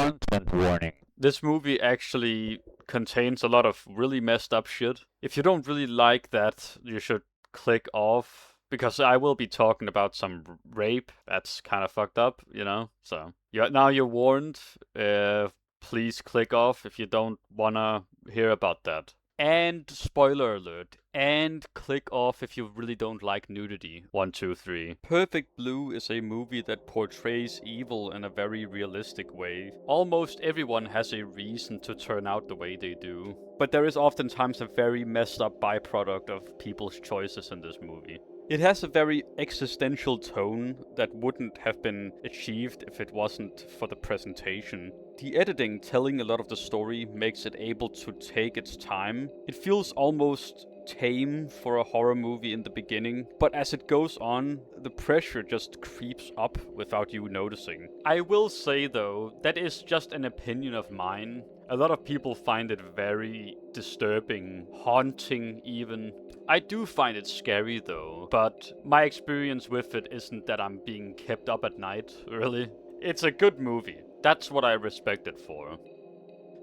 Content warning. This movie actually contains a lot of really messed up shit. If you don't really like that, you should click off because I will be talking about some rape that's kind of fucked up, you know? So, now you're warned. Please click off if you don't wanna hear about that. And spoiler alert. And click off if you really don't like nudity. 1, 2, 3. Perfect Blue is a movie that portrays evil in a very realistic way. Almost everyone has a reason to turn out the way they do. But there is oftentimes a very messed up byproduct of people's choices in this movie. It has a very existential tone that wouldn't have been achieved if it wasn't for the presentation. The editing telling a lot of the story makes it able to take its time. It feels almost tame for a horror movie in the beginning, but as it goes on, the pressure just creeps up without you noticing. I will say though, that is just an opinion of mine. A lot of people find it very disturbing, haunting even. I do find it scary though, but my experience with it isn't that I'm being kept up at night, really. It's a good movie. That's what I respect it for.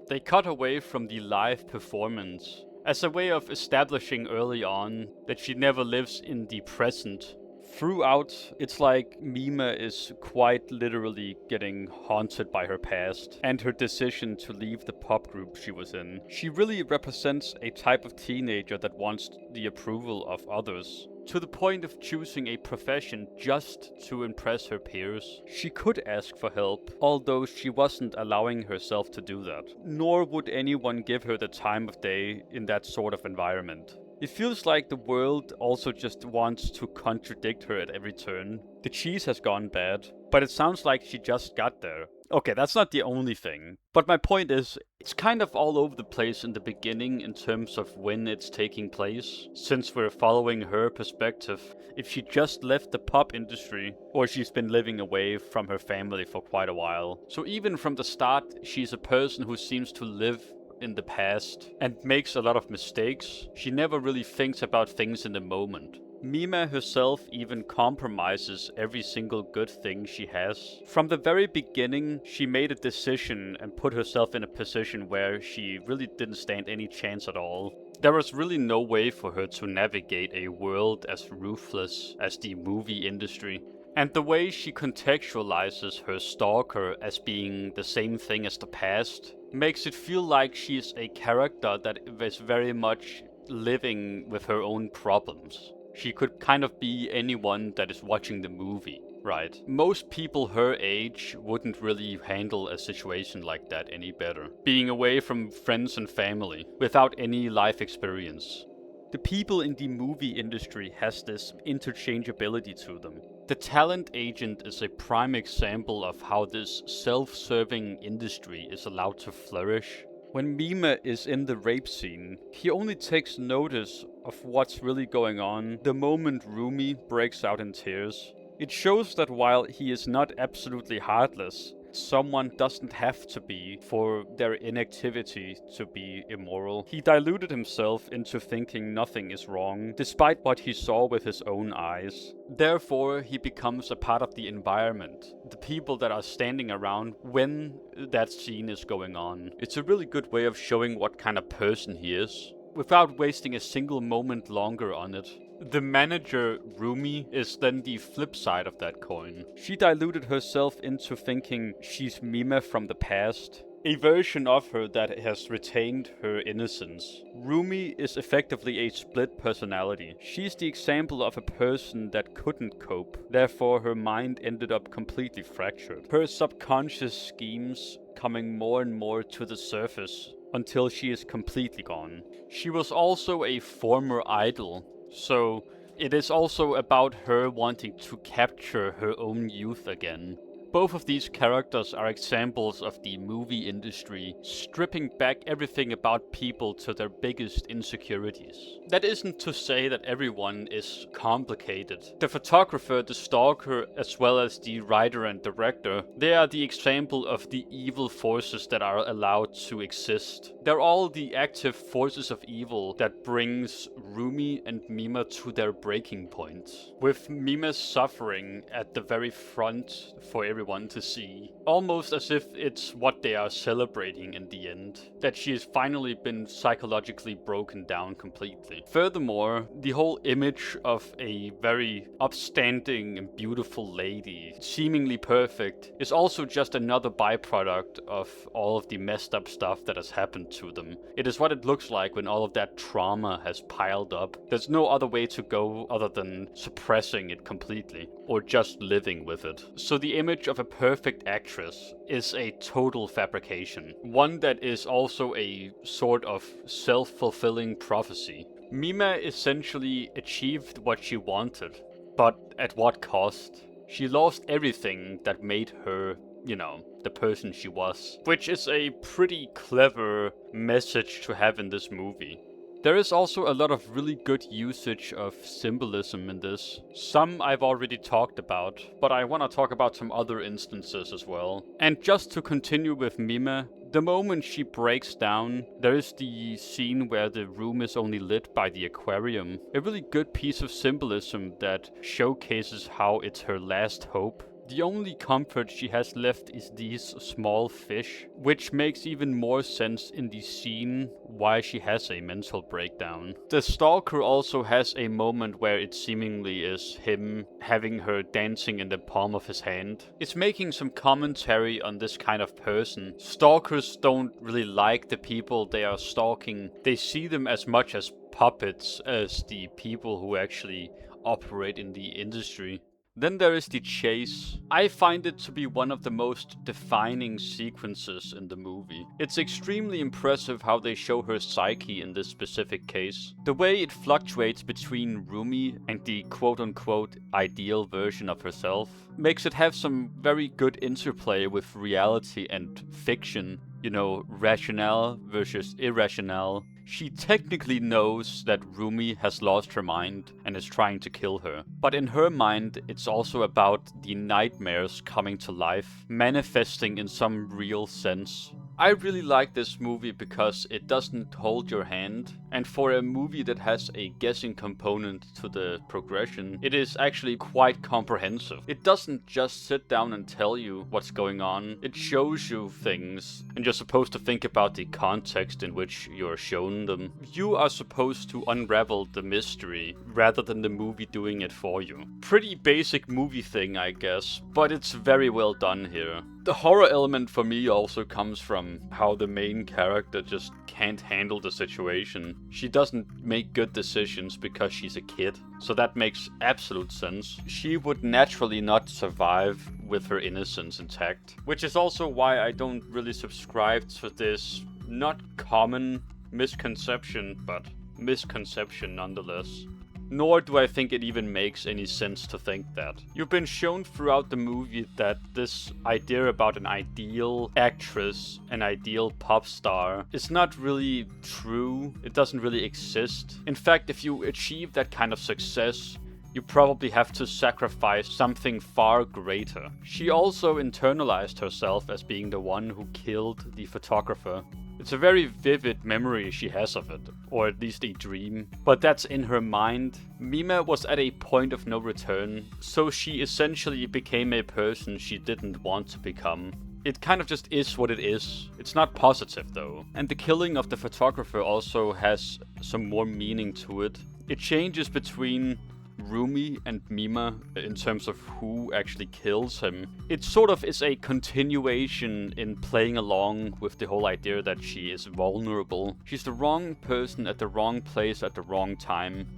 They cut away from the live performance as a way of establishing early on that she never lives in the present. Throughout, it's like Mima is quite literally getting haunted by her past and her decision to leave the pop group she was in. She really represents a type of teenager that wants the approval of others, to the point of choosing a profession just to impress her peers. She could ask for help, although she wasn't allowing herself to do that. Nor would anyone give her the time of day in that sort of environment. It feels like the world also just wants to contradict her at every turn. The cheese has gone bad, but it sounds like she just got there. Okay, that's not the only thing. But my point is, it's kind of all over the place in the beginning in terms of when it's taking place. Since we're following her perspective, if she just left the pop industry, or she's been living away from her family for quite a while. So even from the start, she's a person who seems to live in the past and makes a lot of mistakes. She never really thinks about things in the moment. Mima herself even compromises every single good thing she has. From the very beginning, she made a decision and put herself in a position where she really didn't stand any chance at all. There was really no way for her to navigate a world as ruthless as the movie industry. And the way she contextualizes her stalker as being the same thing as the past makes it feel like she's a character that is very much living with her own problems. She could kind of be anyone that is watching the movie, right? Most people her age wouldn't really handle a situation like that any better. Being away from friends and family without any life experience. The people in the movie industry has this interchangeability to them. The talent agent is a prime example of how this self-serving industry is allowed to flourish. When Mima is in the rape scene, he only takes notice of what's really going on the moment Rumi breaks out in tears. It shows that while he is not absolutely heartless, someone doesn't have to be for their inactivity to be immoral. He diluted himself into thinking nothing is wrong, despite what he saw with his own eyes. Therefore, he becomes a part of the environment, the people that are standing around when that scene is going on. It's a really good way of showing what kind of person he is, without wasting a single moment longer on it. The manager, Rumi, is then the flip side of that coin. She diluted herself into thinking she's Mima from the past, a version of her that has retained her innocence. Rumi is effectively a split personality. She's the example of a person that couldn't cope, therefore her mind ended up completely fractured. Her subconscious schemes coming more and more to the surface until she is completely gone. She was also a former idol, so it is also about her wanting to capture her own youth again. Both of these characters are examples of the movie industry stripping back everything about people to their biggest insecurities. That isn't to say that everyone is complicated. The photographer, the stalker, as well as the writer and director, they are the example of the evil forces that are allowed to exist. They're all the active forces of evil that brings Rumi and Mima to their breaking point. With Mima's suffering at the very front for everyone everyone to see. Almost as if it's what they are celebrating in the end. That she has finally been psychologically broken down completely. Furthermore, the whole image of a very upstanding and beautiful lady, seemingly perfect, is also just another byproduct of all of the messed up stuff that has happened to them. It is what it looks like when all of that trauma has piled up. There's no other way to go other than suppressing it completely, or just living with it. So the image of a perfect actress is a total fabrication. One that is also a sort of self-fulfilling prophecy. Mima essentially achieved what she wanted, but at what cost? She lost everything that made her, you know, the person she was. Which is a pretty clever message to have in this movie. There is also a lot of really good usage of symbolism in this. Some I've already talked about, but I want to talk about some other instances as well. And just to continue with Mima, the moment she breaks down, there is the scene where the room is only lit by the aquarium. A really good piece of symbolism that showcases how it's her last hope. The only comfort she has left is these small fish, which makes even more sense in the scene why she has a mental breakdown. The stalker also has a moment where it seemingly is him having her dancing in the palm of his hand. It's making some commentary on this kind of person. Stalkers don't really like the people they are stalking. They see them as much as puppets as the people who actually operate in the industry. Then there is the chase. I find it to be one of the most defining sequences in the movie. It's extremely impressive how they show her psyche in this specific case. The way it fluctuates between Rumi and the quote-unquote ideal version of herself makes it have some very good interplay with reality and fiction. You know, rationale versus irrationale. She technically knows that Rumi has lost her mind and is trying to kill her. But in her mind, it's also about the nightmares coming to life, manifesting in some real sense. I really like this movie because it doesn't hold your hand, and for a movie that has a guessing component to the progression, it is actually quite comprehensive. It doesn't just sit down and tell you what's going on, it shows you things, and you're supposed to think about the context in which you're shown them. You are supposed to unravel the mystery, rather than the movie doing it for you. Pretty basic movie thing, I guess, but it's very well done here. The horror element for me also comes from how the main character just can't handle the situation. She doesn't make good decisions because she's a kid, so that makes absolute sense. She would naturally not survive with her innocence intact, which is also why I don't really subscribe to this not common misconception, but misconception nonetheless. Nor do I think it even makes any sense to think that. You've been shown throughout the movie that this idea about an ideal actress, an ideal pop star, is not really true. It doesn't really exist. In fact, if you achieve that kind of success, you probably have to sacrifice something far greater. She also internalized herself as being the one who killed the photographer. It's a very vivid memory she has of it, or at least a dream, but that's in her mind. Mima was at a point of no return, so she essentially became a person she didn't want to become. It kind of just is what it is. It's not positive though. And the killing of the photographer also has some more meaning to it. It changes between Rumi and Mima in terms of who actually kills him. It sort of is a continuation in playing along with the whole idea that she is vulnerable. She's the wrong person at the wrong place at the wrong time.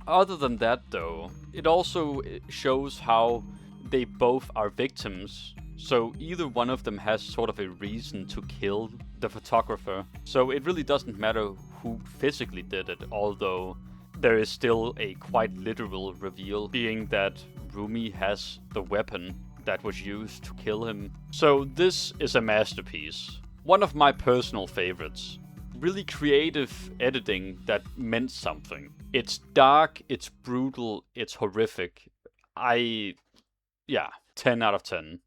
Other than that though, it also shows how they both are victims. So either one of them has sort of a reason to kill the photographer. So it really doesn't matter who physically did it, although there is still a quite literal reveal, being that Rumi has the weapon that was used to kill him. So this is a masterpiece. One of my personal favorites. Really creative editing that meant something. It's dark, it's brutal, it's horrific. 10 out of 10.